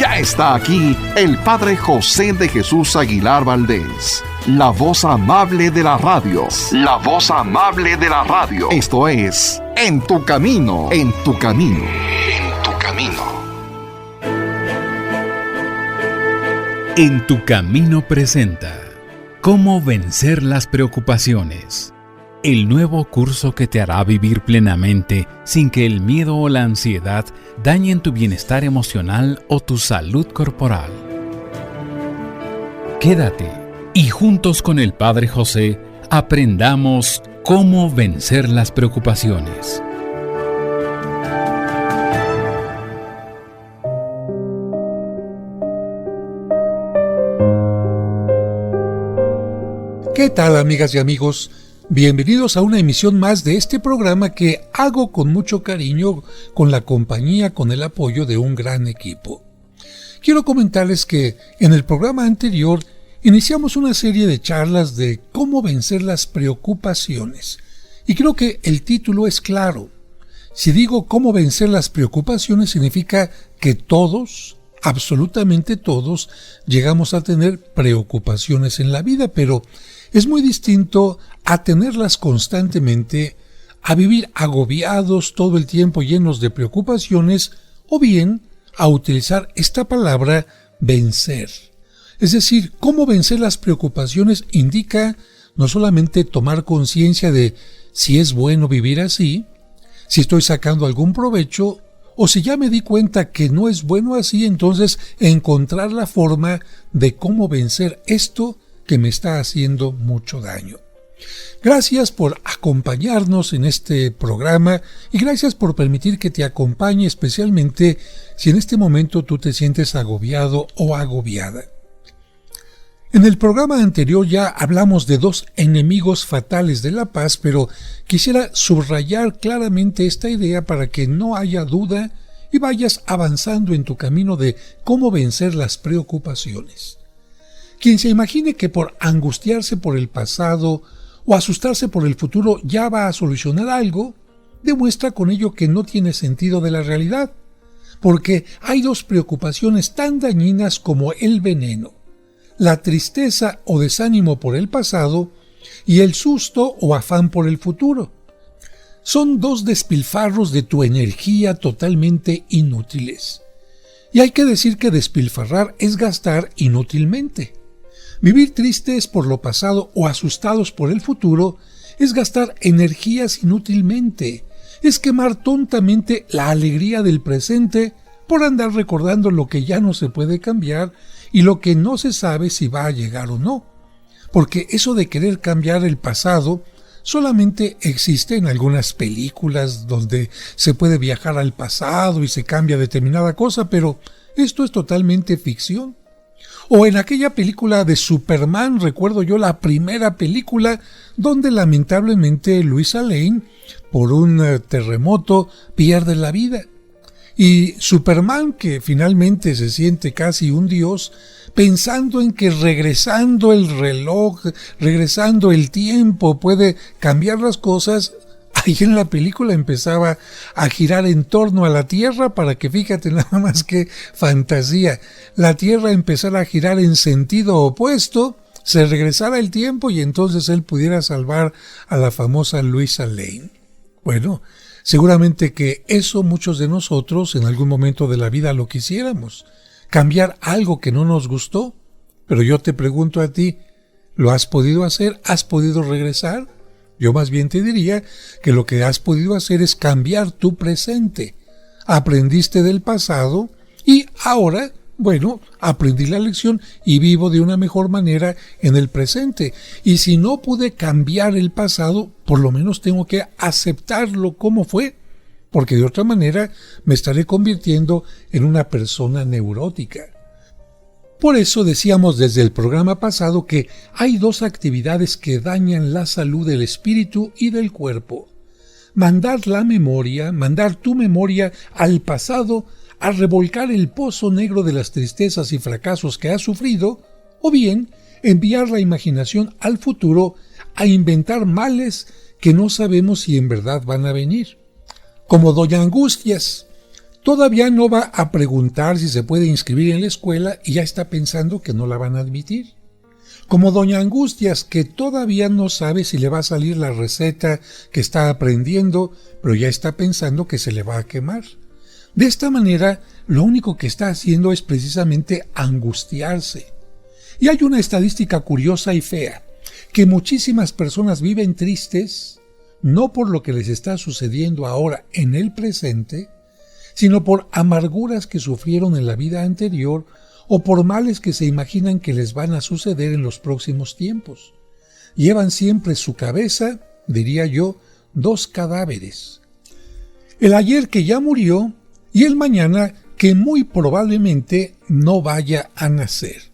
Ya está aquí el Padre José de Jesús Aguilar Valdés, la voz amable de la radio. La voz amable de la radio. Esto es En tu Camino, en tu Camino, en tu Camino. En tu Camino presenta Cómo vencer las preocupaciones. El nuevo curso que te hará vivir plenamente sin que el miedo o la ansiedad dañen tu bienestar emocional o tu salud corporal. Quédate y juntos con el Padre José aprendamos cómo vencer las preocupaciones. ¿Qué tal, amigas y amigos? Bienvenidos a una emisión más de este programa que hago con mucho cariño, con la compañía, con el apoyo de un gran equipo. Quiero comentarles que en el programa anterior iniciamos una serie de charlas de cómo vencer las preocupaciones. Y creo que el título es claro. Si digo cómo vencer las preocupaciones, significa que todos, absolutamente todos, llegamos a tener preocupaciones en la vida, pero es muy distinto a tenerlas constantemente, a vivir agobiados todo el tiempo llenos de preocupaciones, o bien a utilizar esta palabra vencer. Es decir, cómo vencer las preocupaciones indica no solamente tomar conciencia de si es bueno vivir así, si estoy sacando algún provecho, o si ya me di cuenta que no es bueno así, entonces encontrar la forma de cómo vencer esto que me está haciendo mucho daño. Gracias por acompañarnos en este programa y gracias por permitir que te acompañe, especialmente si en este momento tú te sientes agobiado o agobiada. En el programa anterior ya hablamos de dos enemigos fatales de la paz, pero quisiera subrayar claramente esta idea para que no haya duda y vayas avanzando en tu camino de cómo vencer las preocupaciones. Quien se imagine que por angustiarse por el pasado o asustarse por el futuro ya va a solucionar algo, demuestra con ello que no tiene sentido de la realidad, porque hay dos preocupaciones tan dañinas como el veneno: la tristeza o desánimo por el pasado y el susto o afán por el futuro. Son dos despilfarros de tu energía totalmente inútiles. Y hay que decir que despilfarrar es gastar inútilmente. Vivir tristes por lo pasado o asustados por el futuro es gastar energías inútilmente, es quemar tontamente la alegría del presente por andar recordando lo que ya no se puede cambiar y lo que no se sabe si va a llegar o no. Porque eso de querer cambiar el pasado solamente existe en algunas películas donde se puede viajar al pasado y se cambia determinada cosa, pero esto es totalmente ficción. O en aquella película de Superman, recuerdo yo la primera película, donde lamentablemente Lois Lane, por un terremoto, pierde la vida. Y Superman, que finalmente se siente casi un dios, pensando en que regresando el reloj, regresando el tiempo, puede cambiar las cosas, ahí en la película empezaba a girar en torno a la Tierra para que, fíjate nada más que fantasía, la Tierra empezara a girar en sentido opuesto, se regresara el tiempo y entonces él pudiera salvar a la famosa Lois Lane. Bueno, seguramente que eso muchos de nosotros en algún momento de la vida lo quisiéramos, cambiar algo que no nos gustó, pero yo te pregunto a ti, ¿lo has podido hacer? ¿Has podido regresar? Yo más bien te diría que lo que has podido hacer es cambiar tu presente. Aprendiste del pasado y ahora, bueno, aprendí la lección y vivo de una mejor manera en el presente. Y si no pude cambiar el pasado, por lo menos tengo que aceptarlo como fue, porque de otra manera me estaré convirtiendo en una persona neurótica. Por eso decíamos desde el programa pasado que hay dos actividades que dañan la salud del espíritu y del cuerpo. Mandar tu memoria al pasado a revolcar el pozo negro de las tristezas y fracasos que has sufrido, o bien enviar la imaginación al futuro a inventar males que no sabemos si en verdad van a venir. Como Doña Angustias, Todavía no va a preguntar si se puede inscribir en la escuela y ya está pensando que no la van a admitir. Como doña Angustias, que todavía no sabe si le va a salir la receta que está aprendiendo, pero ya está pensando que se le va a quemar. De esta manera, lo único que está haciendo es precisamente angustiarse. Y hay una estadística curiosa y fea, que muchísimas personas viven tristes, no por lo que les está sucediendo ahora en el presente, sino por amarguras que sufrieron en la vida anterior o por males que se imaginan que les van a suceder en los próximos tiempos. Llevan siempre su cabeza, diría yo, 2 cadáveres. El ayer que ya murió y el mañana que muy probablemente no vaya a nacer.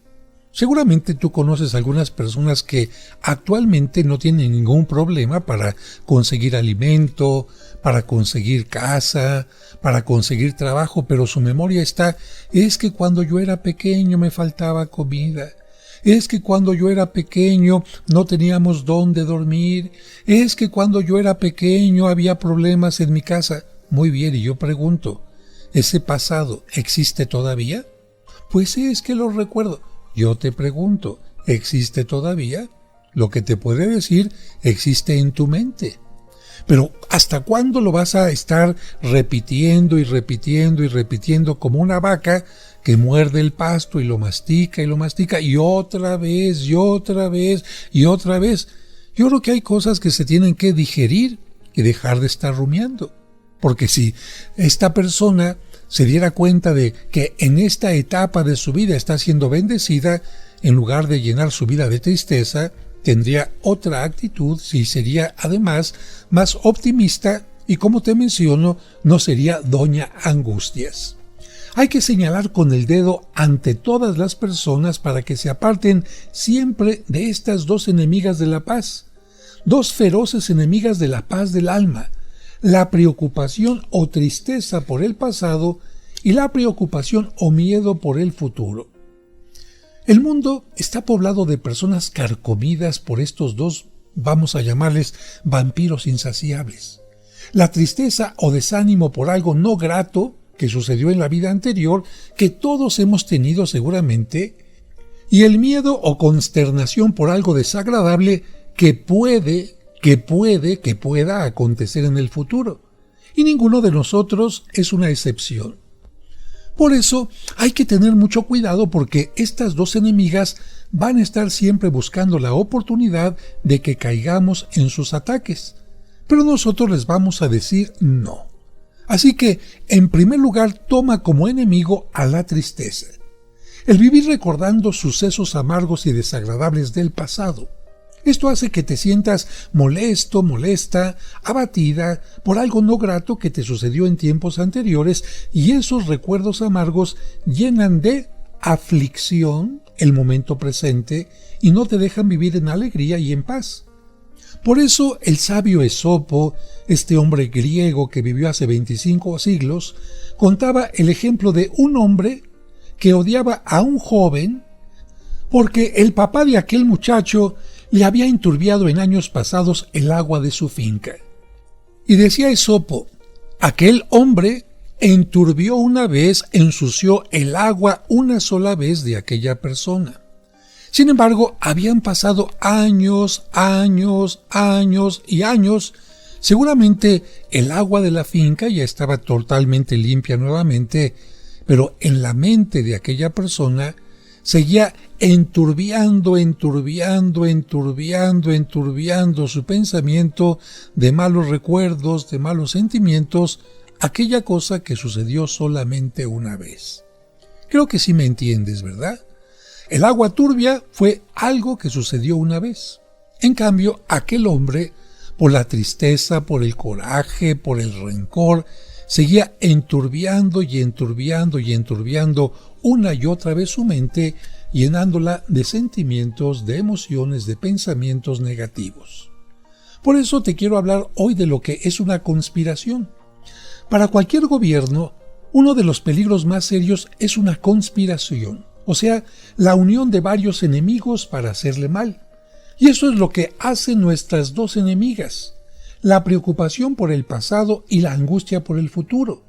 Seguramente tú conoces algunas personas que actualmente no tienen ningún problema para conseguir alimento, para conseguir casa, para conseguir trabajo, pero su memoria es que cuando yo era pequeño me faltaba comida, es que cuando yo era pequeño no teníamos dónde dormir, es que cuando yo era pequeño había problemas en mi casa. Muy bien, y yo pregunto, ¿ese pasado existe todavía? Pues es que lo recuerdo. Yo te pregunto, ¿existe todavía? Lo que te puede decir existe en tu mente. Pero ¿hasta cuándo lo vas a estar repitiendo y repitiendo y repitiendo como una vaca que muerde el pasto y lo mastica y otra vez y otra vez y otra vez? Yo creo que hay cosas que se tienen que digerir y dejar de estar rumiando. Porque si esta persona se diera cuenta de que en esta etapa de su vida está siendo bendecida, en lugar de llenar su vida de tristeza, tendría otra actitud y sería además más optimista y, como te menciono, no sería doña Angustias. Hay que señalar con el dedo ante todas las personas para que se aparten siempre de estas 2 enemigas de la paz, 2 feroces enemigas de la paz del alma, la preocupación o tristeza por el pasado y la preocupación o miedo por el futuro. El mundo está poblado de personas carcomidas por estos 2, vamos a llamarles vampiros insaciables. La tristeza o desánimo por algo no grato que sucedió en la vida anterior, que todos hemos tenido seguramente, y el miedo o consternación por algo desagradable que pueda acontecer en el futuro. Y ninguno de nosotros es una excepción. Por eso hay que tener mucho cuidado porque estas 2 enemigas van a estar siempre buscando la oportunidad de que caigamos en sus ataques. Pero nosotros les vamos a decir no. Así que, en primer lugar, toma como enemigo a la tristeza. El vivir recordando sucesos amargos y desagradables del pasado. Esto hace que te sientas molesto, molesta, abatida por algo no grato que te sucedió en tiempos anteriores, y esos recuerdos amargos llenan de aflicción el momento presente y no te dejan vivir en alegría y en paz. Por eso el sabio Esopo, este hombre griego que vivió hace 25 siglos, contaba el ejemplo de un hombre que odiaba a un joven porque el papá de aquel muchacho le había enturbiado en años pasados el agua de su finca. Y decía Esopo, aquel hombre enturbió una vez, ensució el agua una sola vez de aquella persona. Sin embargo, habían pasado años y años. Seguramente el agua de la finca ya estaba totalmente limpia nuevamente, pero en la mente de aquella persona seguía enturbiando su pensamiento de malos recuerdos, de malos sentimientos, aquella cosa que sucedió solamente una vez. Creo que sí me entiendes, ¿verdad? El agua turbia fue algo que sucedió una vez. En cambio, aquel hombre, por la tristeza, por el coraje, por el rencor, seguía enturbiando una y otra vez su mente, llenándola de sentimientos, de emociones, de pensamientos negativos. Por eso te quiero hablar hoy de lo que es una conspiración. Para cualquier gobierno, uno de los peligros más serios es una conspiración, o sea, la unión de varios enemigos para hacerle mal. Y eso es lo que hacen nuestras 2 enemigas, la preocupación por el pasado y la angustia por el futuro.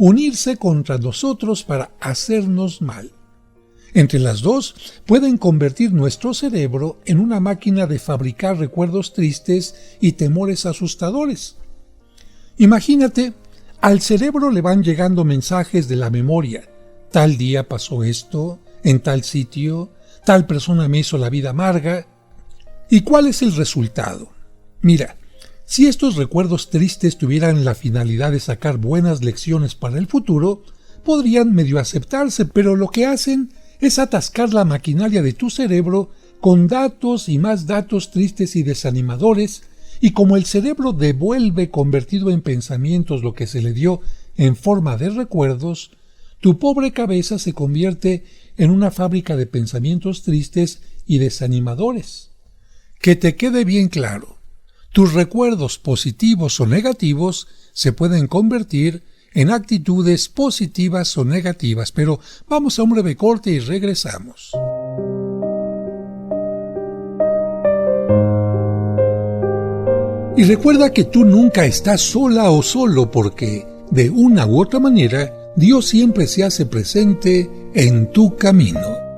unirse contra nosotros para hacernos mal. Entre las dos pueden convertir nuestro cerebro en una máquina de fabricar recuerdos tristes y temores asustadores. Imagínate, al cerebro le van llegando mensajes de la memoria. Tal día pasó esto, en tal sitio, tal persona me hizo la vida amarga. ¿Y cuál es el resultado? Mira, si estos recuerdos tristes tuvieran la finalidad de sacar buenas lecciones para el futuro, podrían medio aceptarse, pero lo que hacen es atascar la maquinaria de tu cerebro con datos y más datos tristes y desanimadores, y como el cerebro devuelve convertido en pensamientos lo que se le dio en forma de recuerdos, tu pobre cabeza se convierte en una fábrica de pensamientos tristes y desanimadores. Que te quede bien claro, tus recuerdos positivos o negativos se pueden convertir en actitudes positivas o negativas, pero vamos a un breve corte y regresamos. Y recuerda que tú nunca estás sola o solo porque, de una u otra manera, Dios siempre se hace presente en tu camino.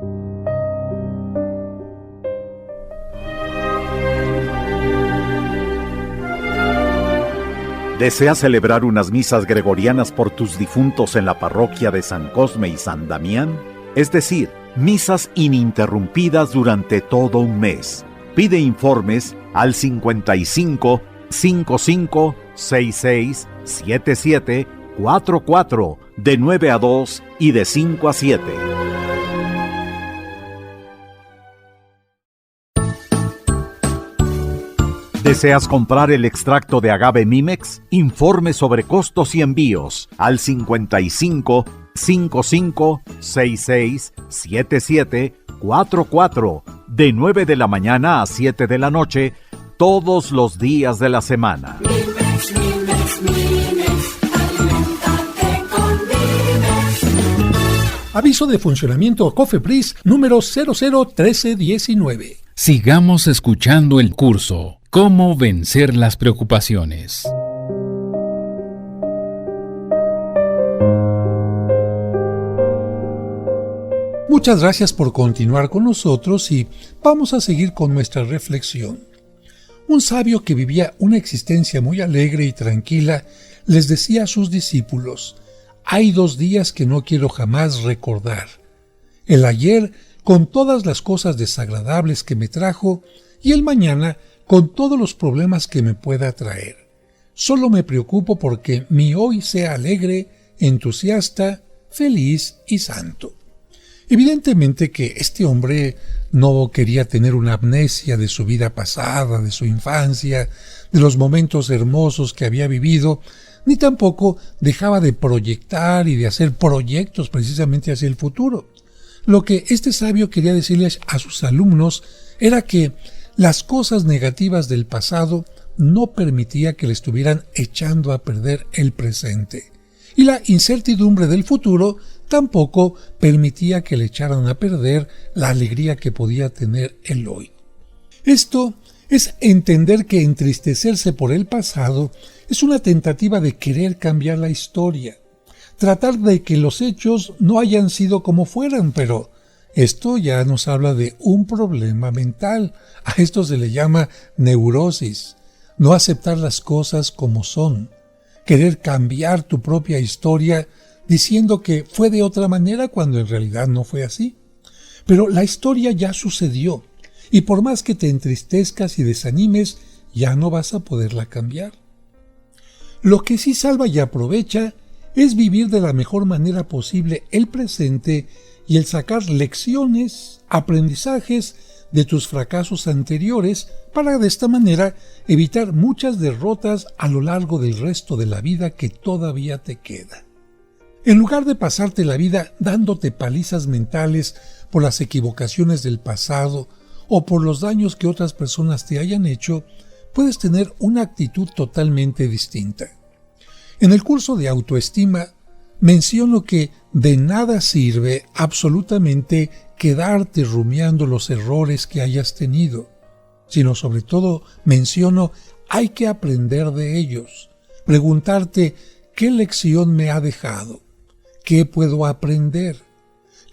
¿Deseas celebrar unas misas gregorianas por tus difuntos en la parroquia de San Cosme y San Damián? Es decir, misas ininterrumpidas durante todo un mes. Pide informes al 55 55 66 77 44 de 9 a 2 y de 5 a 7. ¿Deseas comprar el extracto de agave Mimex? Informe sobre costos y envíos al 55 55 66 77 44 de 9 de la mañana a 7 de la noche todos los días de la semana. Mimex, Mimex, Mimex, aliméntate con Mimex. Aviso de funcionamiento COFEPRIS número 001319. Sigamos escuchando el curso ¿Cómo vencer las preocupaciones? Muchas gracias por continuar con nosotros y vamos a seguir con nuestra reflexión. Un sabio que vivía una existencia muy alegre y tranquila les decía a sus discípulos: hay 2 días que no quiero jamás recordar. El ayer con todas las cosas desagradables que me trajo y el mañana con todos los problemas que me pueda traer. Solo me preocupo porque mi hoy sea alegre, entusiasta, feliz y santo. Evidentemente que este hombre no quería tener una amnesia de su vida pasada, de su infancia, de los momentos hermosos que había vivido, ni tampoco dejaba de proyectar y de hacer proyectos precisamente hacia el futuro. Lo que este sabio quería decirles a sus alumnos era que las cosas negativas del pasado no permitía que le estuvieran echando a perder el presente. Y la incertidumbre del futuro tampoco permitía que le echaran a perder la alegría que podía tener el hoy. Esto es entender que entristecerse por el pasado es una tentativa de querer cambiar la historia, tratar de que los hechos no hayan sido como fueran, pero esto ya nos habla de un problema mental. A esto se le llama neurosis. No aceptar las cosas como son. Querer cambiar tu propia historia diciendo que fue de otra manera cuando en realidad no fue así. Pero la historia ya sucedió y por más que te entristezcas y desanimes, ya no vas a poderla cambiar. Lo que sí salva y aprovecha es vivir de la mejor manera posible el presente y el sacar lecciones, aprendizajes de tus fracasos anteriores para de esta manera evitar muchas derrotas a lo largo del resto de la vida que todavía te queda. En lugar de pasarte la vida dándote palizas mentales por las equivocaciones del pasado o por los daños que otras personas te hayan hecho, puedes tener una actitud totalmente distinta. En el curso de autoestima menciono que de nada sirve absolutamente quedarte rumiando los errores que hayas tenido, sino sobre todo menciono hay que aprender de ellos, preguntarte ¿qué lección me ha dejado? ¿Qué puedo aprender?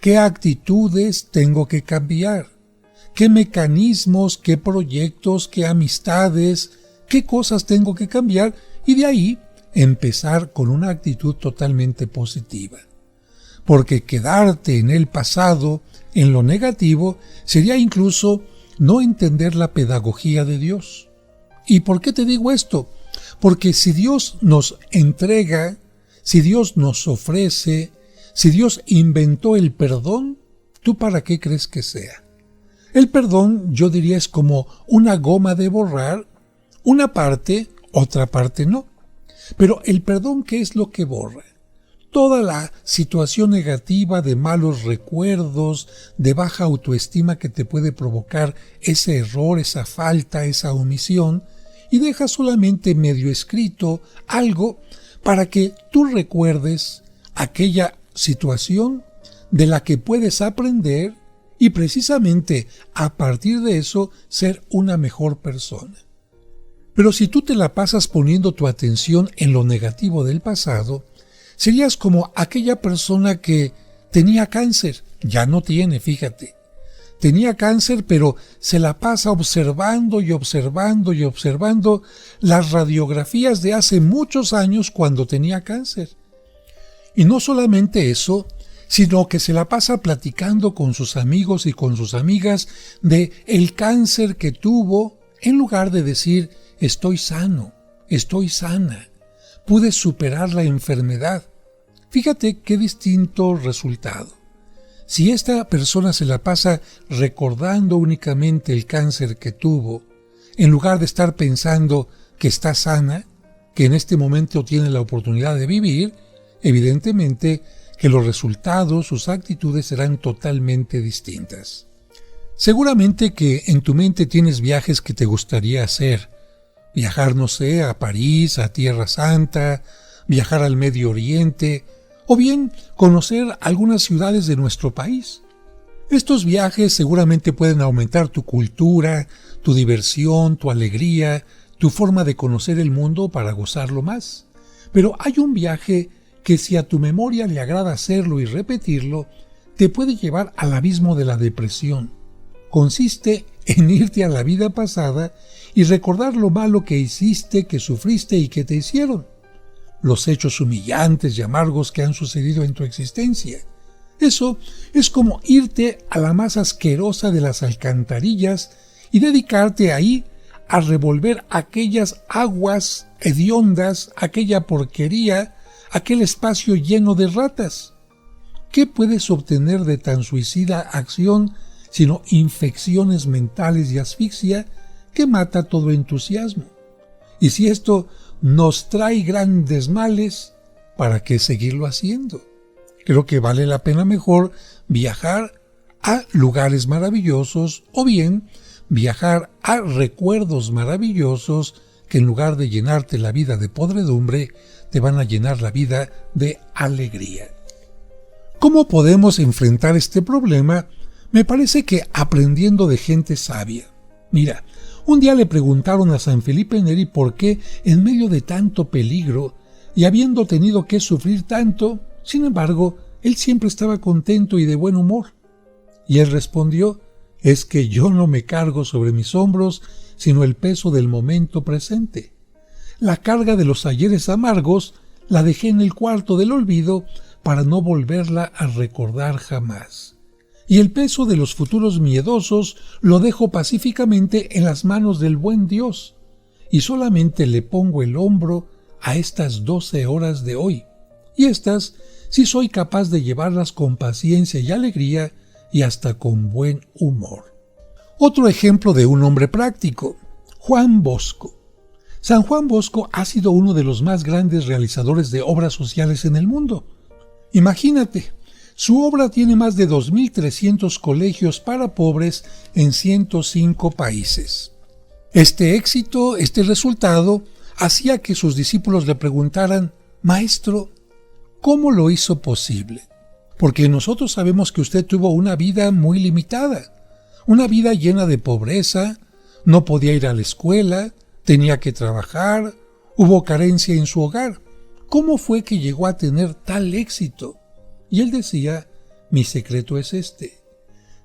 ¿Qué actitudes tengo que cambiar? ¿Qué mecanismos, qué proyectos, qué amistades, qué cosas tengo que cambiar? Y de ahí empezar con una actitud totalmente positiva. Porque quedarte en el pasado, en lo negativo, sería incluso no entender la pedagogía de Dios. ¿Y por qué te digo esto? Porque si Dios nos entrega, si Dios nos ofrece, si Dios inventó el perdón, ¿tú para qué crees que sea? El perdón, yo diría, es como una goma de borrar, una parte, otra parte no. Pero el perdón, ¿qué es lo que borra? Toda la situación negativa de malos recuerdos, de baja autoestima que te puede provocar ese error, esa falta, esa omisión, y deja solamente medio escrito algo para que tú recuerdes aquella situación de la que puedes aprender y precisamente a partir de eso ser una mejor persona. Pero si tú te la pasas poniendo tu atención en lo negativo del pasado, serías como aquella persona que tenía cáncer, ya no tiene, fíjate. Tenía cáncer, pero se la pasa observando y observando y observando las radiografías de hace muchos años cuando tenía cáncer. Y no solamente eso, sino que se la pasa platicando con sus amigos y con sus amigas de el cáncer que tuvo, en lugar de decir, estoy sano, estoy sana, pude superar la enfermedad. Fíjate qué distinto resultado. Si esta persona se la pasa recordando únicamente el cáncer que tuvo, en lugar de estar pensando que está sana, que en este momento tiene la oportunidad de vivir, evidentemente que los resultados, sus actitudes serán totalmente distintas. Seguramente que en tu mente tienes viajes que te gustaría hacer. Viajar, no sé, a París, a Tierra Santa, viajar al Medio Oriente, o bien conocer algunas ciudades de nuestro país. Estos viajes seguramente pueden aumentar tu cultura, tu diversión, tu alegría, tu forma de conocer el mundo para gozarlo más. Pero hay un viaje que si a tu memoria le agrada hacerlo y repetirlo, te puede llevar al abismo de la depresión. Consiste en irte a la vida pasada y recordar lo malo que hiciste, que sufriste y que te hicieron. Los hechos humillantes y amargos que han sucedido en tu existencia. Eso es como irte a la más asquerosa de las alcantarillas y dedicarte ahí a revolver aquellas aguas hediondas, aquella porquería, aquel espacio lleno de ratas. ¿Qué puedes obtener de tan suicida acción sino infecciones mentales y asfixia que mata todo entusiasmo? Y si esto nos trae grandes males, ¿para qué seguirlo haciendo? Creo que vale la pena mejor viajar a lugares maravillosos o bien viajar a recuerdos maravillosos que en lugar de llenarte la vida de podredumbre, te van a llenar la vida de alegría. ¿Cómo podemos enfrentar este problema? Me parece que aprendiendo de gente sabia. Mira, un día le preguntaron a San Felipe Neri por qué, en medio de tanto peligro y habiendo tenido que sufrir tanto, sin embargo, él siempre estaba contento y de buen humor. Y él respondió, es que yo no me cargo sobre mis hombros, sino el peso del momento presente. La carga de los ayeres amargos la dejé en el cuarto del olvido para no volverla a recordar jamás. Y el peso de los futuros miedosos lo dejo pacíficamente en las manos del buen Dios, y solamente le pongo el hombro a estas 12 horas de hoy, y estas sí soy capaz de llevarlas con paciencia y alegría y hasta con buen humor. Otro ejemplo de un hombre práctico, Juan Bosco. San Juan Bosco ha sido uno de los más grandes realizadores de obras sociales en el mundo. Imagínate, su obra tiene más de 2.300 colegios para pobres en 105 países. Este éxito, este resultado, hacía que sus discípulos le preguntaran, Maestro, ¿cómo lo hizo posible? Porque nosotros sabemos que usted tuvo una vida muy limitada, una vida llena de pobreza, no podía ir a la escuela, tenía que trabajar, hubo carencia en su hogar. ¿cómo fue que llegó a tener tal éxito? Y él decía, mi secreto es este: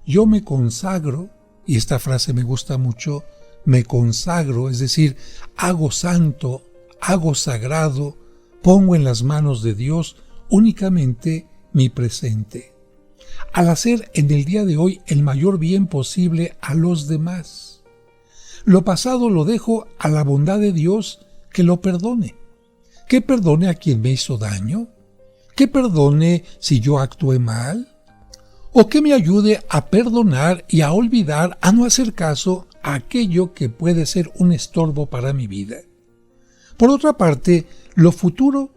yo me consagro, y esta frase me gusta mucho, me consagro, es decir, hago santo, hago sagrado, pongo en las manos de Dios únicamente mi presente, al hacer en el día de hoy el mayor bien posible a los demás. Lo pasado lo dejo a la bondad de Dios, que lo perdone. Que perdone a quien me hizo daño, que perdone si yo actué mal, o que me ayude a perdonar y a olvidar, a no hacer caso a aquello que puede ser un estorbo para mi vida. Por otra parte, lo futuro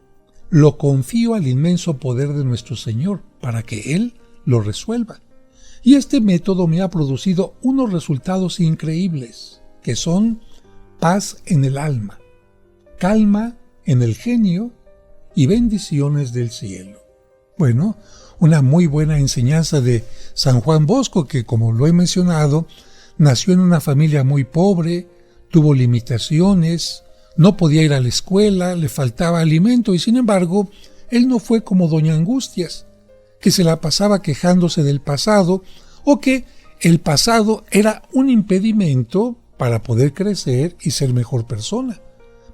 lo confío al inmenso poder de nuestro Señor para que Él lo resuelva. Y este método me ha producido unos resultados increíbles, que son paz en el alma, calma en el genio y bendiciones del cielo. Bueno, una muy buena enseñanza de San Juan Bosco, que, como lo he mencionado, nació en una familia muy pobre, tuvo limitaciones, no podía ir a la escuela, le faltaba alimento y, sin embargo, él no fue como Doña Angustias, que se la pasaba quejándose del pasado, o que el pasado era un impedimento para poder crecer y ser mejor persona.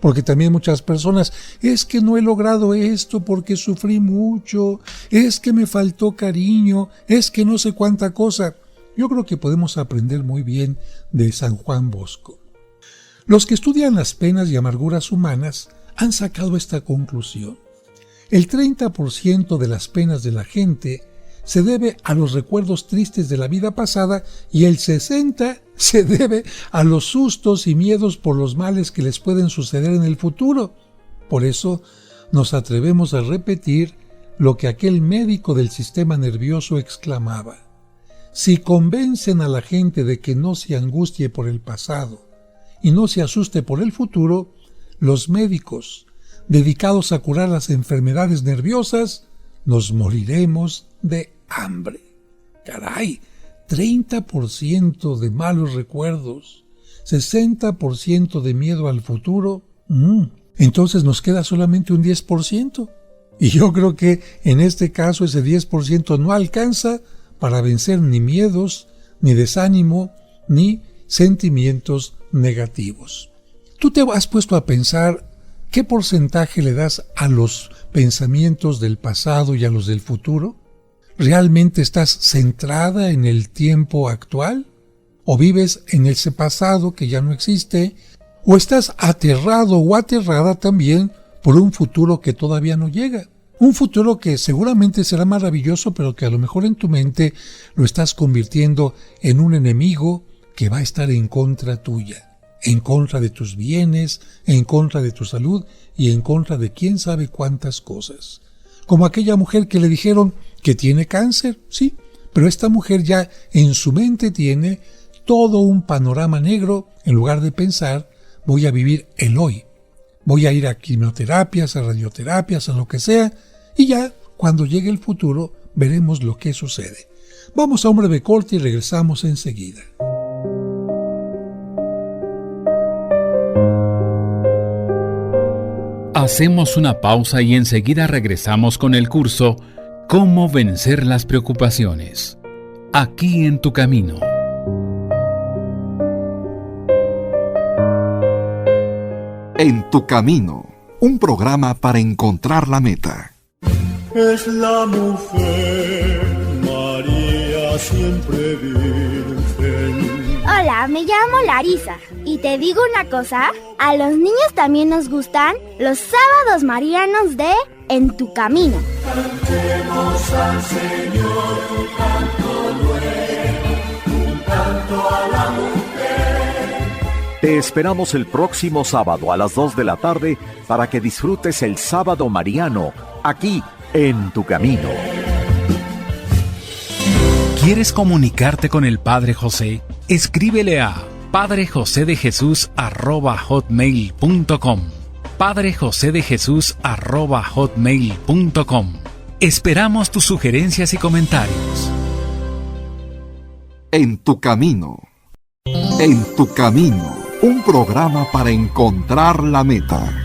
Porque también muchas personas, es que no he logrado esto porque sufrí mucho, es que me faltó cariño, es que no sé cuánta cosa. Yo creo que podemos aprender muy bien de San Juan Bosco. Los que estudian las penas y amarguras humanas han sacado esta conclusión. El 30% de las penas de la gente se debe a los recuerdos tristes de la vida pasada y el 60% se debe a los sustos y miedos por los males que les pueden suceder en el futuro. Por eso nos atrevemos a repetir lo que aquel médico del sistema nervioso exclamaba: si convencen a la gente de que no se angustie por el pasado y no se asuste por el futuro, los médicos, dedicados a curar las enfermedades nerviosas, nos moriremos de hambre. ¡Caray! 30% de malos recuerdos, 60% de miedo al futuro. Entonces nos queda solamente un 10%. Y yo creo que en este caso ese 10% no alcanza para vencer ni miedos, ni desánimo, ni sentimientos negativos. ¿Tú te has puesto a pensar qué porcentaje le das a los pensamientos del pasado y a los del futuro? ¿Realmente estás centrada en el tiempo actual? ¿O vives en ese pasado que ya no existe? ¿O estás aterrado o aterrada también por un futuro que todavía no llega? Un futuro que seguramente será maravilloso, pero que a lo mejor en tu mente lo estás convirtiendo en un enemigo que va a estar en contra tuya, en contra de tus bienes, en contra de tu salud y en contra de quién sabe cuántas cosas. Como aquella mujer que le dijeron que tiene cáncer, sí, pero esta mujer ya en su mente tiene todo un panorama negro. En lugar de pensar, voy a vivir el hoy, voy a ir a quimioterapias, a radioterapias, a lo que sea, y ya cuando llegue el futuro veremos lo que sucede. Vamos a un breve corte y regresamos enseguida. Hacemos una pausa y enseguida regresamos con el curso Cómo vencer las preocupaciones, aquí en tu camino. En tu camino, un programa para encontrar la meta. Es la mujer María siempre virgen. Hola, me llamo Larisa y te digo una cosa, a los niños también nos gustan los sábados marianos de En tu camino. Cantemos al Señor un canto nuevo, un canto a la mujer. Te esperamos el próximo sábado a las 2 de la tarde para que disfrutes el Sábado Mariano, aquí en Tu Camino. ¿Quieres comunicarte con el Padre José? Escríbele a padrejosedejesus@hotmail.com. padrejosedejesus@hotmail.com. Esperamos tus sugerencias y comentarios. En tu camino. En tu camino, un programa para encontrar la meta.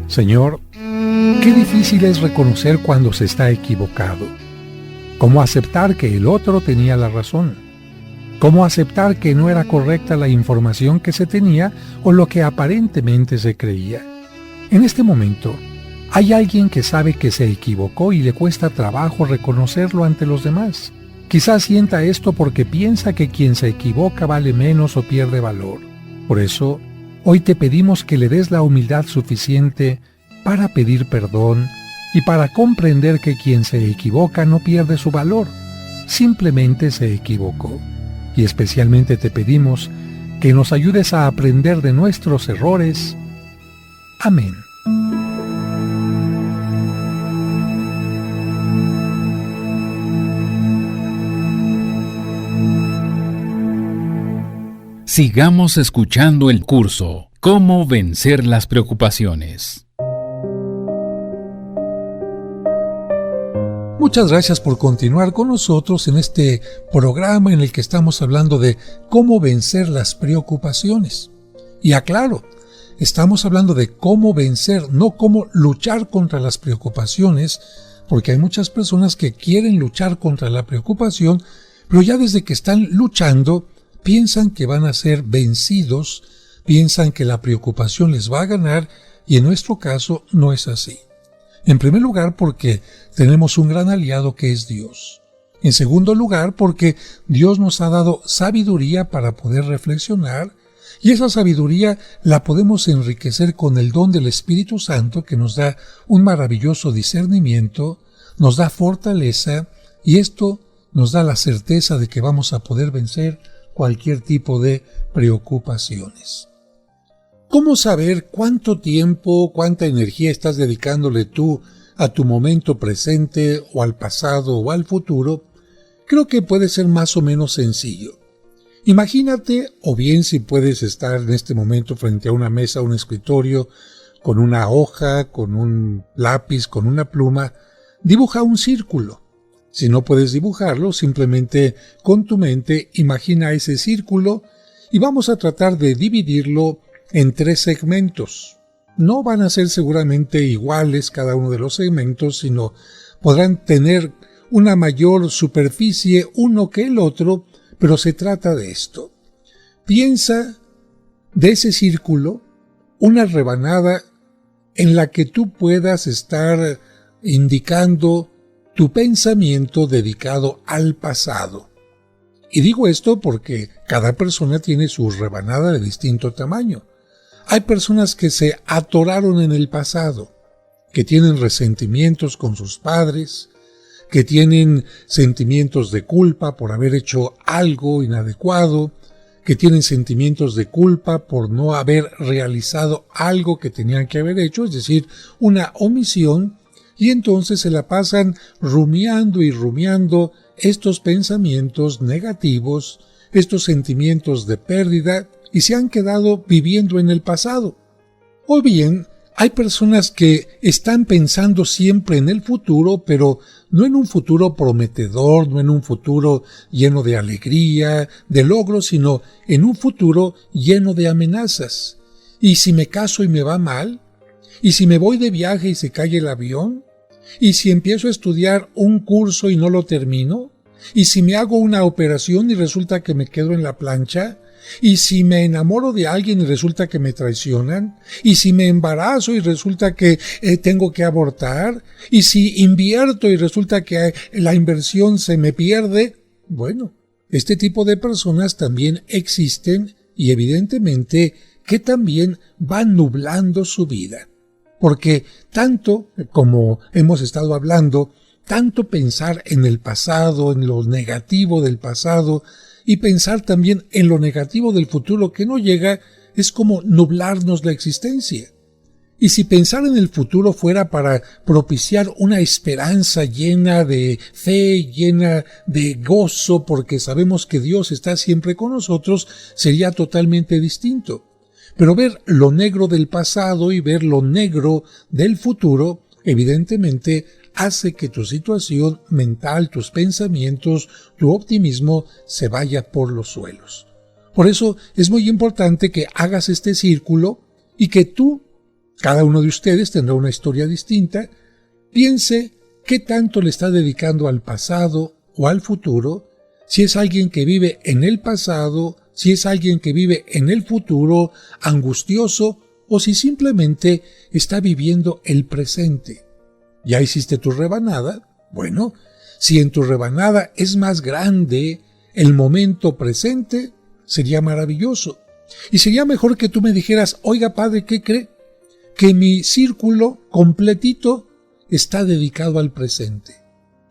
Señor, qué difícil es reconocer cuando se está equivocado. ¿Cómo aceptar que el otro tenía la razón? ¿Cómo aceptar que no era correcta la información que se tenía o lo que aparentemente se creía? En este momento, hay alguien que sabe que se equivocó y le cuesta trabajo reconocerlo ante los demás. Quizás sienta esto porque piensa que quien se equivoca vale menos o pierde valor. Por eso, hoy te pedimos que le des la humildad suficiente para pedir perdón y para comprender que quien se equivoca no pierde su valor, simplemente se equivocó. Y especialmente te pedimos que nos ayudes a aprender de nuestros errores. Amén. Sigamos escuchando el curso ¿Cómo vencer las preocupaciones? Muchas gracias por continuar con nosotros en este programa en el que estamos hablando de cómo vencer las preocupaciones. Y aclaro, estamos hablando de cómo vencer, no cómo luchar contra las preocupaciones, porque hay muchas personas que quieren luchar contra la preocupación, pero ya desde que están luchando, piensan que van a ser vencidos, piensan que la preocupación les va a ganar, y en nuestro caso no es así. En primer lugar, porque tenemos un gran aliado que es Dios. En segundo lugar, porque Dios nos ha dado sabiduría para poder reflexionar, y esa sabiduría la podemos enriquecer con el don del Espíritu Santo, que nos da un maravilloso discernimiento, nos da fortaleza, y esto nos da la certeza de que vamos a poder vencer cualquier tipo de preocupaciones. ¿Cómo saber cuánto tiempo, cuánta energía estás dedicándole tú a tu momento presente o al pasado o al futuro? Creo que puede ser más o menos sencillo. Imagínate, o bien si puedes estar en este momento frente a una mesa, un escritorio, con una hoja, con un lápiz, con una pluma, dibuja un círculo. Si no puedes dibujarlo, simplemente con tu mente imagina ese círculo y vamos a tratar de dividirlo en 3 segmentos. No van a ser seguramente iguales cada uno de los segmentos, sino podrán tener una mayor superficie uno que el otro, pero se trata de esto. Piensa de ese círculo una rebanada en la que tú puedas estar indicando tu pensamiento dedicado al pasado. Y digo esto porque cada persona tiene su rebanada de distinto tamaño. Hay personas que se atoraron en el pasado, que tienen resentimientos con sus padres, que tienen sentimientos de culpa por haber hecho algo inadecuado, que tienen sentimientos de culpa por no haber realizado algo que tenían que haber hecho, es decir, una omisión, y entonces se la pasan rumiando y rumiando estos pensamientos negativos, estos sentimientos de pérdida, y se han quedado viviendo en el pasado. O bien, hay personas que están pensando siempre en el futuro, pero no en un futuro prometedor, no en un futuro lleno de alegría, de logros, sino en un futuro lleno de amenazas. ¿Y si me caso y me va mal? ¿Y si me voy de viaje y se cae el avión? ¿Y si empiezo a estudiar un curso y no lo termino? ¿Y si me hago una operación y resulta que me quedo en la plancha? ¿Y si me enamoro de alguien y resulta que me traicionan? ¿Y si me embarazo y resulta que tengo que abortar? ¿Y si invierto y resulta que la inversión se me pierde? Bueno, este tipo de personas también existen y evidentemente que también van nublando su vida. Porque tanto como hemos estado hablando, tanto pensar en el pasado, en lo negativo del pasado, y pensar también en lo negativo del futuro que no llega, es como nublarnos la existencia. Y si pensar en el futuro fuera para propiciar una esperanza llena de fe, llena de gozo, porque sabemos que Dios está siempre con nosotros, sería totalmente distinto. Pero ver lo negro del pasado y ver lo negro del futuro, evidentemente, hace que tu situación mental, tus pensamientos, tu optimismo se vaya por los suelos. Por eso es muy importante que hagas este círculo y que tú Cada uno de ustedes tendrá una historia distinta. Piense qué tanto le está dedicando al pasado o al futuro, si es alguien que vive en el pasado, si es alguien que vive en el futuro, angustioso, o si simplemente está viviendo el presente. ¿Ya hiciste tu rebanada? Bueno, si en tu rebanada es más grande el momento presente, sería maravilloso. Y sería mejor que tú me dijeras, oiga padre, ¿qué cree? Que mi círculo completito está dedicado al presente.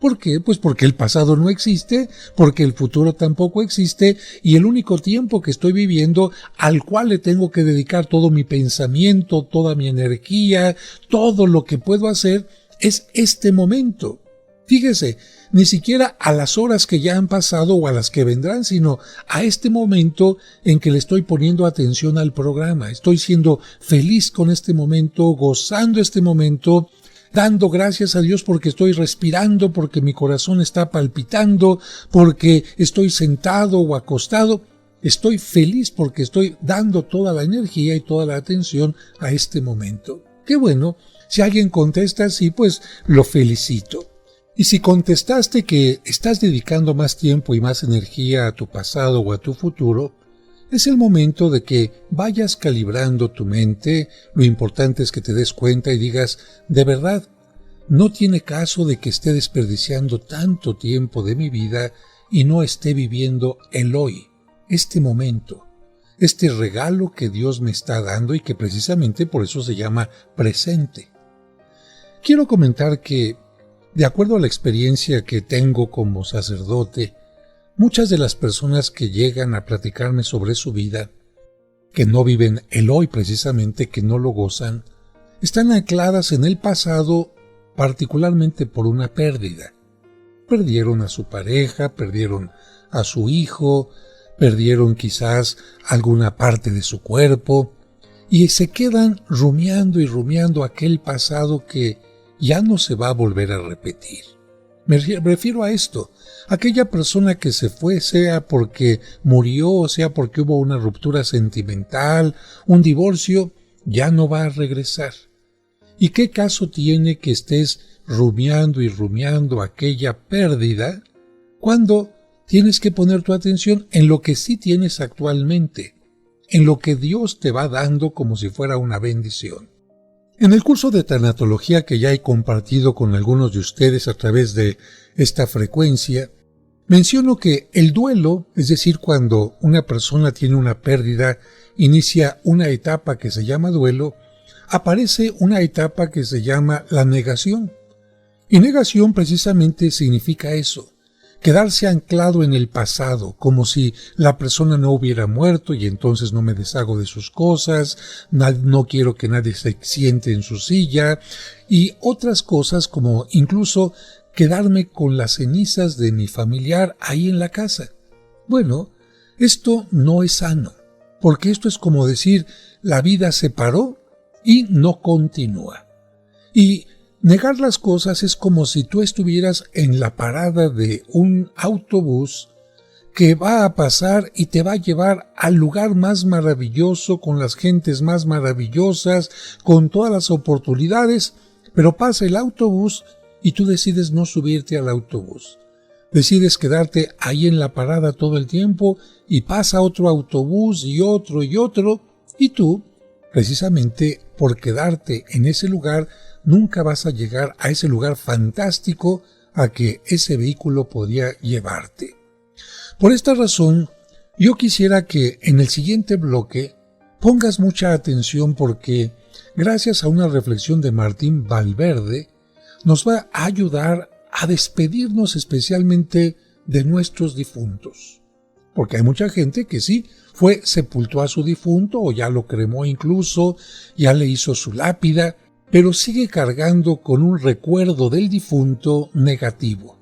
¿Por qué? Pues porque el pasado no existe, porque el futuro tampoco existe, y el único tiempo que estoy viviendo, al cual le tengo que dedicar todo mi pensamiento, toda mi energía, todo lo que puedo hacer, es este momento. Fíjese, ni siquiera a las horas que ya han pasado o a las que vendrán, sino a este momento en que le estoy poniendo atención al programa. Estoy siendo feliz con este momento, gozando este momento, dando gracias a Dios porque estoy respirando, porque mi corazón está palpitando, porque estoy sentado o acostado. Estoy feliz porque estoy dando toda la energía y toda la atención a este momento. Qué bueno, si alguien contesta así, pues lo felicito. Y si contestaste que estás dedicando más tiempo y más energía a tu pasado o a tu futuro, es el momento de que vayas calibrando tu mente. Lo importante es que te des cuenta y digas, de verdad, no tiene caso de que esté desperdiciando tanto tiempo de mi vida y no esté viviendo el hoy, este momento, este regalo que Dios me está dando y que precisamente por eso se llama presente. Quiero comentar que, de acuerdo a la experiencia que tengo como sacerdote, muchas de las personas que llegan a platicarme sobre su vida, que no viven el hoy precisamente, que no lo gozan, están ancladas en el pasado, particularmente por una pérdida. Perdieron a su pareja, perdieron a su hijo, perdieron quizás alguna parte de su cuerpo, y se quedan rumiando y rumiando aquel pasado que ya no se va a volver a repetir. Me refiero a esto, aquella persona que se fue, sea porque murió, o sea porque hubo una ruptura sentimental, un divorcio, ya no va a regresar. ¿Y qué caso tiene que estés rumiando y rumiando aquella pérdida cuando tienes que poner tu atención en lo que sí tienes actualmente, en lo que Dios te va dando como si fuera una bendición? En el curso de tanatología que ya he compartido con algunos de ustedes a través de esta frecuencia, menciono que el duelo, es decir, cuando una persona tiene una pérdida, inicia una etapa que se llama duelo, aparece una etapa que se llama la negación. Y negación precisamente significa eso, quedarse anclado en el pasado, como si la persona no hubiera muerto y entonces no me deshago de sus cosas, no quiero que nadie se siente en su silla, y otras cosas como incluso quedarme con las cenizas de mi familiar ahí en la casa. Bueno, esto no es sano, porque esto es como decir, la vida se paró y no continúa. Y negar las cosas es como si tú estuvieras en la parada de un autobús que va a pasar y te va a llevar al lugar más maravilloso, con las gentes más maravillosas, con todas las oportunidades, pero pasa el autobús y tú decides no subirte al autobús. Decides quedarte ahí en la parada todo el tiempo y pasa otro autobús y otro, y tú, precisamente por quedarte en ese lugar, nunca vas a llegar a ese lugar fantástico a que ese vehículo podría llevarte. Por esta razón, yo quisiera que en el siguiente bloque pongas mucha atención porque, gracias a una reflexión de Martín Valverde, nos va a ayudar a despedirnos especialmente de nuestros difuntos. Porque hay mucha gente que sí, sepultó a su difunto o ya lo cremó incluso, ya le hizo su lápida, pero sigue cargando con un recuerdo del difunto negativo.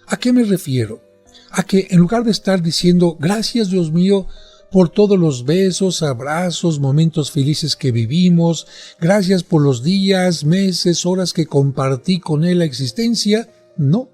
¿A qué me refiero? A que en lugar de estar diciendo, gracias Dios mío por todos los besos, abrazos, momentos felices que vivimos, gracias por los días, meses, horas que compartí con él la existencia, no.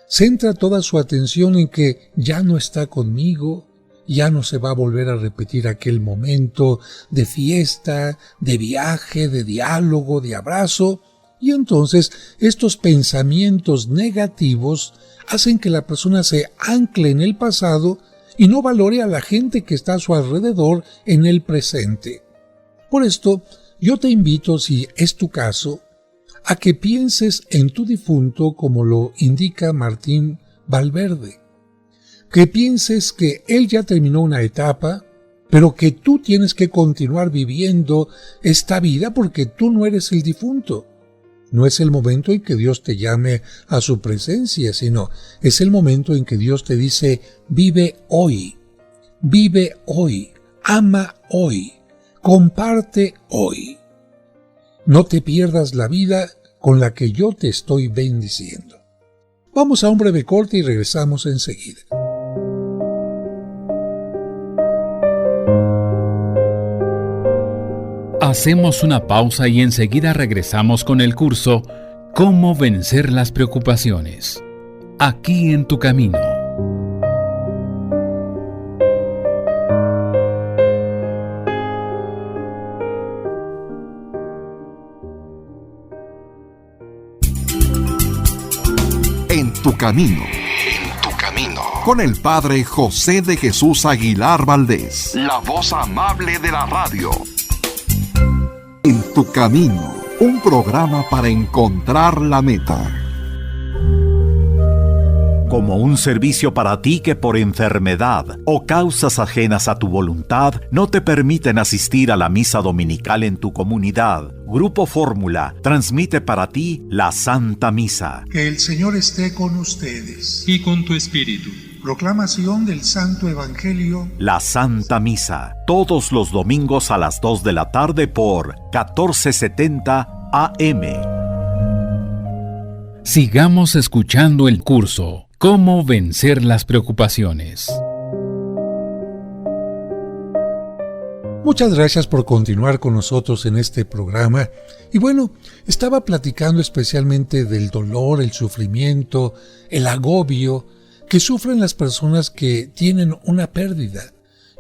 Centra toda su atención en que ya no está conmigo, Ya no se va a volver a repetir aquel momento de fiesta, de viaje, de diálogo, de abrazo, y entonces estos pensamientos negativos hacen que la persona se ancle en el pasado y no valore a la gente que está a su alrededor en el presente. Por esto, yo te invito, si es tu caso, a que pienses en tu difunto como lo indica Martín Valverde. Que pienses que él ya terminó una etapa, pero que tú tienes que continuar viviendo esta vida porque tú no eres el difunto. No es el momento en que Dios te llame a su presencia, sino es el momento en que Dios te dice, vive hoy, ama hoy, comparte hoy. No te pierdas la vida con la que yo te estoy bendiciendo. Vamos a un breve corte y regresamos enseguida. Hacemos una pausa y enseguida regresamos con el curso Cómo vencer las preocupaciones. Aquí en tu camino. En tu camino. Con el Padre José de Jesús Aguilar Valdés, la voz amable de la radio. En tu camino, un programa para encontrar la meta. Como un servicio para ti que por enfermedad o causas ajenas a tu voluntad no te permiten asistir a la misa dominical en tu comunidad, Grupo Fórmula transmite para ti la Santa Misa. Que el Señor esté con ustedes. Y con tu espíritu. Proclamación del Santo Evangelio. La Santa Misa, todos los domingos a las 2 de la tarde por 1470 AM. Sigamos escuchando el curso Cómo vencer las preocupaciones. Muchas gracias por continuar con nosotros en este programa. Y bueno, estaba platicando especialmente del dolor, el sufrimiento, el agobio que sufren las personas que tienen una pérdida.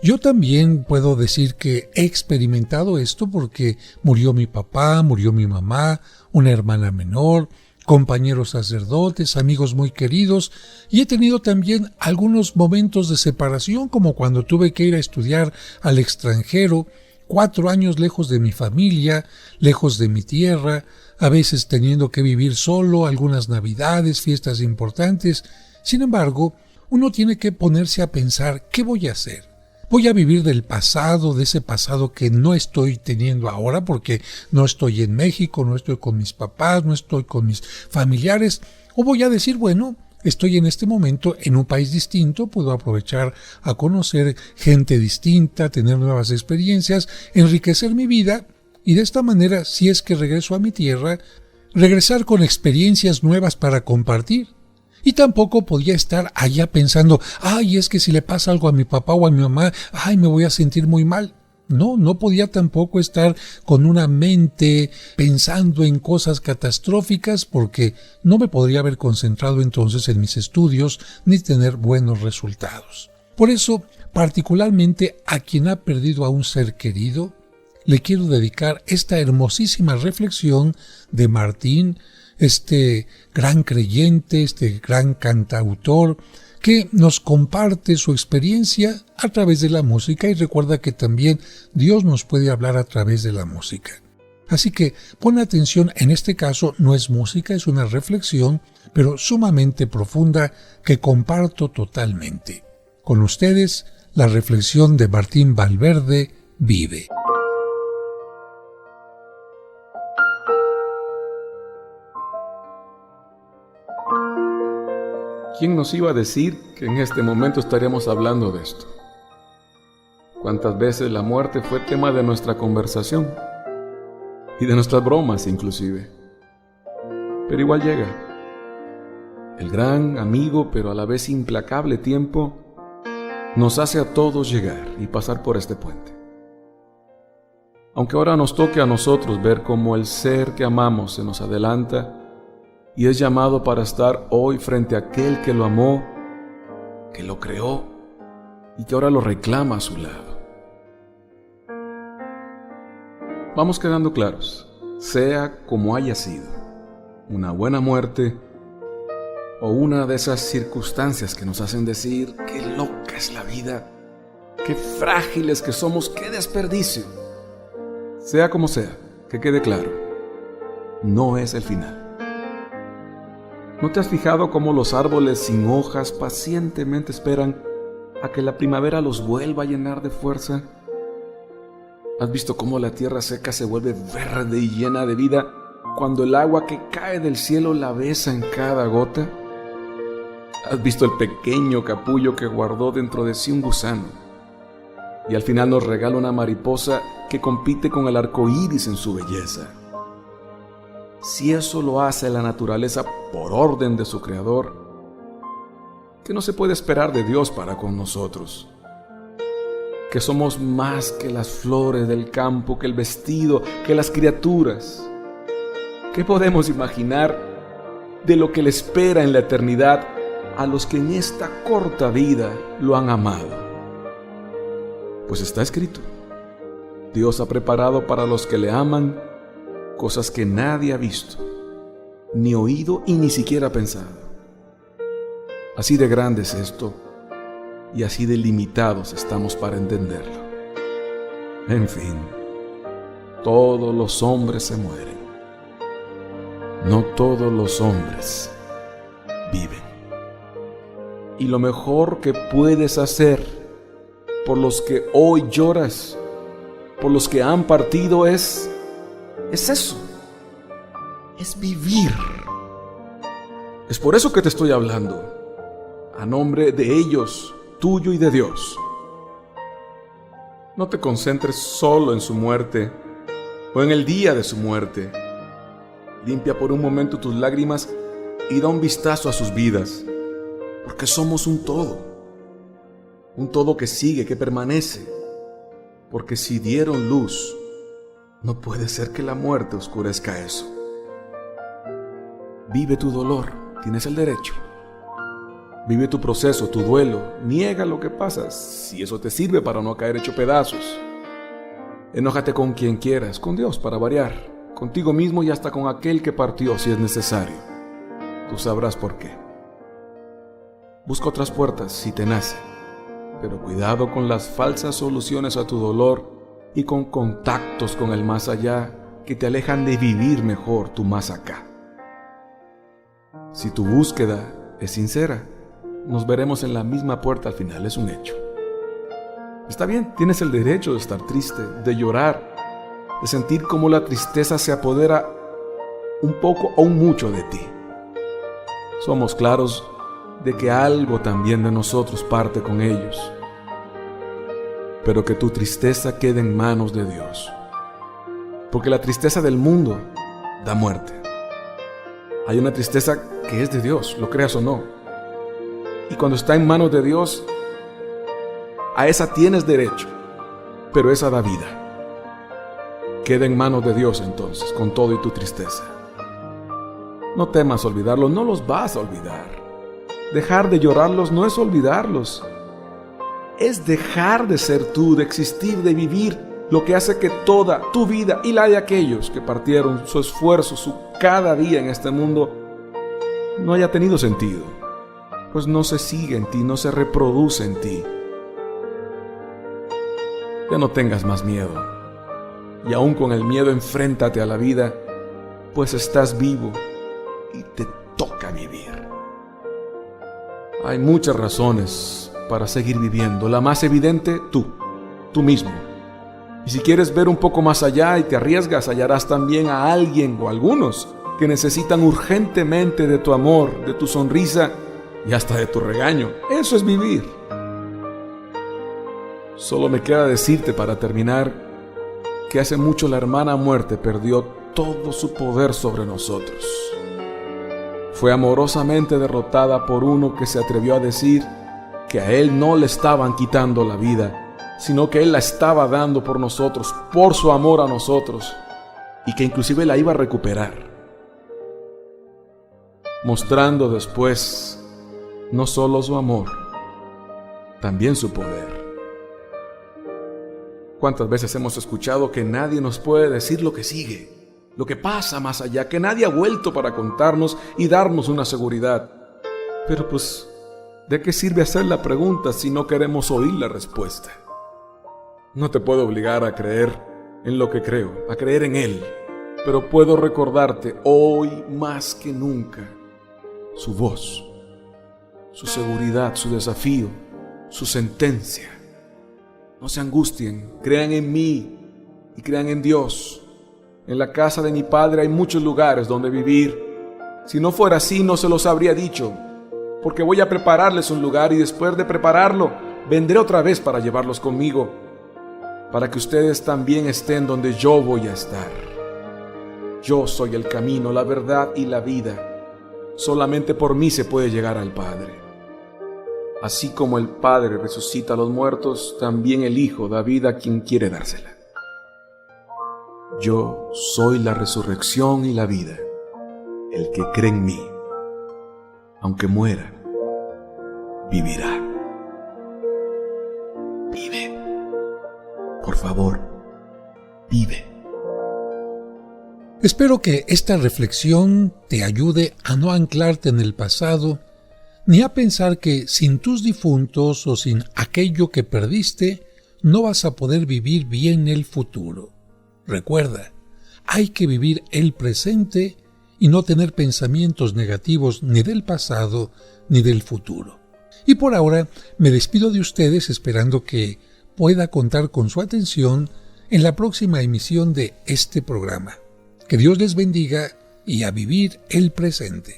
Yo también puedo decir que he experimentado esto porque murió mi papá, murió mi mamá, una hermana menor, compañeros sacerdotes, amigos muy queridos, y he tenido también algunos momentos de separación, como cuando tuve que ir a estudiar al extranjero, 4 años lejos de mi familia, lejos de mi tierra, a veces teniendo que vivir solo, algunas navidades, fiestas importantes. Sin embargo, uno tiene que ponerse a pensar, ¿qué voy a hacer? ¿Voy a vivir del pasado, de ese pasado que no estoy teniendo ahora porque no estoy en México, no estoy con mis papás, no estoy con mis familiares? ¿O voy a decir, bueno, estoy en este momento en un país distinto, puedo aprovechar a conocer gente distinta, tener nuevas experiencias, enriquecer mi vida y de esta manera, si es que regreso a mi tierra, regresar con experiencias nuevas para compartir? Y tampoco podía estar allá pensando, ay, es que si le pasa algo a mi papá o a mi mamá, ay, me voy a sentir muy mal. No podía tampoco estar con una mente pensando en cosas catastróficas porque no me podría haber concentrado entonces en mis estudios ni tener buenos resultados. Por eso, particularmente a quien ha perdido a un ser querido, le quiero dedicar esta hermosísima reflexión de Martín, este gran creyente, este gran cantautor, que nos comparte su experiencia a través de la música y recuerda que también Dios nos puede hablar a través de la música. Así que pon atención, en este caso no es música, es una reflexión, pero sumamente profunda que comparto totalmente. Con ustedes, la reflexión de Martín Valverde, Vive. ¿Quién nos iba a decir que en este momento estaríamos hablando de esto? ¿Cuántas veces la muerte fue tema de nuestra conversación? Y de nuestras bromas inclusive. Pero igual llega. El gran, amigo, pero a la vez implacable tiempo nos hace a todos llegar y pasar por este puente. Aunque ahora nos toque a nosotros ver cómo el ser que amamos se nos adelanta y es llamado para estar hoy frente a aquel que lo amó, que lo creó y que ahora lo reclama a su lado. Vamos quedando claros, sea como haya sido, una buena muerte o una de esas circunstancias que nos hacen decir qué loca es la vida, qué frágiles que somos, qué desperdicio. Sea como sea, que quede claro, no es el final. ¿No te has fijado cómo los árboles sin hojas pacientemente esperan a que la primavera los vuelva a llenar de fuerza? ¿Has visto cómo la tierra seca se vuelve verde y llena de vida cuando el agua que cae del cielo la besa en cada gota? ¿Has visto el pequeño capullo que guardó dentro de sí un gusano y al final nos regala una mariposa que compite con el arco iris en su belleza? Si eso lo hace la naturaleza por orden de su creador, ¿qué no se puede esperar de Dios para con nosotros? Que somos más que las flores del campo, que el vestido, que las criaturas. ¿Qué podemos imaginar de lo que le espera en la eternidad a los que en esta corta vida lo han amado? Pues está escrito: Dios ha preparado para los que le aman cosas que nadie ha visto, ni oído y ni siquiera pensado. Así de grande es esto, y así de limitados estamos para entenderlo. En fin, todos los hombres se mueren. No todos los hombres viven. Y lo mejor que puedes hacer por los que hoy lloras, por los que han partido, es eso, es vivir. Es por eso que te estoy hablando, a nombre de ellos, tuyo y de Dios. No te concentres solo en su muerte o en el día de su muerte. Limpia por un momento tus lágrimas y da un vistazo a sus vidas, porque somos un todo que sigue, que permanece, porque si dieron luz, no puede ser que la muerte oscurezca eso. Vive tu dolor, tienes el derecho. Vive tu proceso, tu duelo, niega lo que pasa, si eso te sirve para no caer hecho pedazos. Enójate con quien quieras, con Dios para variar, contigo mismo y hasta con aquel que partió si es necesario. Tú sabrás por qué. Busca otras puertas si te nace, pero cuidado con las falsas soluciones a tu dolor y con contactos con el más allá que te alejan de vivir mejor tu más acá. Si tu búsqueda es sincera, nos veremos en la misma puerta al final, es un hecho. Está bien, tienes el derecho de estar triste, de llorar, de sentir cómo la tristeza se apodera un poco o un mucho de ti. Somos claros de que algo también de nosotros parte con ellos, pero que tu tristeza quede en manos de Dios, porque la tristeza del mundo da muerte. Hay una tristeza que es de Dios, lo creas o no, y cuando está en manos de Dios, a esa tienes derecho, pero esa da vida. Queda en manos de Dios entonces, con todo y tu tristeza. No temas olvidarlos, no los vas a olvidar. Dejar de llorarlos no es olvidarlos, es dejar de ser tú, de existir, de vivir, lo que hace que toda tu vida y la de aquellos que partieron, su esfuerzo, su cada día en este mundo, no haya tenido sentido, pues no se sigue en ti, no se reproduce en ti. Ya no tengas más miedo, y aún con el miedo enfréntate a la vida, pues estás vivo y te toca vivir. Hay muchas razones para seguir viviendo. La más evidente, tú mismo. Y si quieres ver un poco más allá y te arriesgas, hallarás también a alguien o algunos que necesitan urgentemente de tu amor, de tu sonrisa y hasta de tu regaño. Eso es vivir. Solo me queda decirte para terminar que hace mucho la hermana muerte perdió todo su poder sobre nosotros. Fue amorosamente derrotada por uno que se atrevió a decir que a él no le estaban quitando la vida, sino que él la estaba dando por nosotros, por su amor a nosotros, y que inclusive la iba a recuperar, mostrando después no solo su amor, también su poder. ¿Cuántas veces hemos escuchado que nadie nos puede decir lo que sigue, lo que pasa más allá, que nadie ha vuelto para contarnos y darnos una seguridad? Pero pues, ¿de qué sirve hacer la pregunta si no queremos oír la respuesta? No te puedo obligar a creer en lo que creo, a creer en Él, pero puedo recordarte hoy más que nunca su voz, su seguridad, su desafío, su sentencia. No se angustien, crean en mí y crean en Dios. En la casa de mi Padre hay muchos lugares donde vivir. Si no fuera así, no se los habría dicho, porque voy a prepararles un lugar y después de prepararlo, vendré otra vez para llevarlos conmigo, para que ustedes también estén donde yo voy a estar. Yo soy el camino, la verdad y la vida. Solamente por mí se puede llegar al Padre. Así como el Padre resucita a los muertos, también el Hijo da vida a quien quiere dársela. Yo soy la resurrección y la vida. El que cree en mí, aunque muera, vivirá. Vive. Por favor, vive. Espero que esta reflexión te ayude a no anclarte en el pasado, ni a pensar que sin tus difuntos o sin aquello que perdiste, no vas a poder vivir bien el futuro. Recuerda, hay que vivir el presente y no tener pensamientos negativos ni del pasado ni del futuro. Y por ahora me despido de ustedes esperando que pueda contar con su atención en la próxima emisión de este programa. Que Dios les bendiga y a vivir el presente.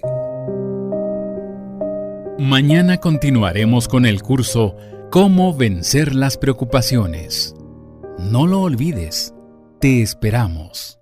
Mañana continuaremos con el curso Cómo vencer las preocupaciones. No lo olvides, te esperamos.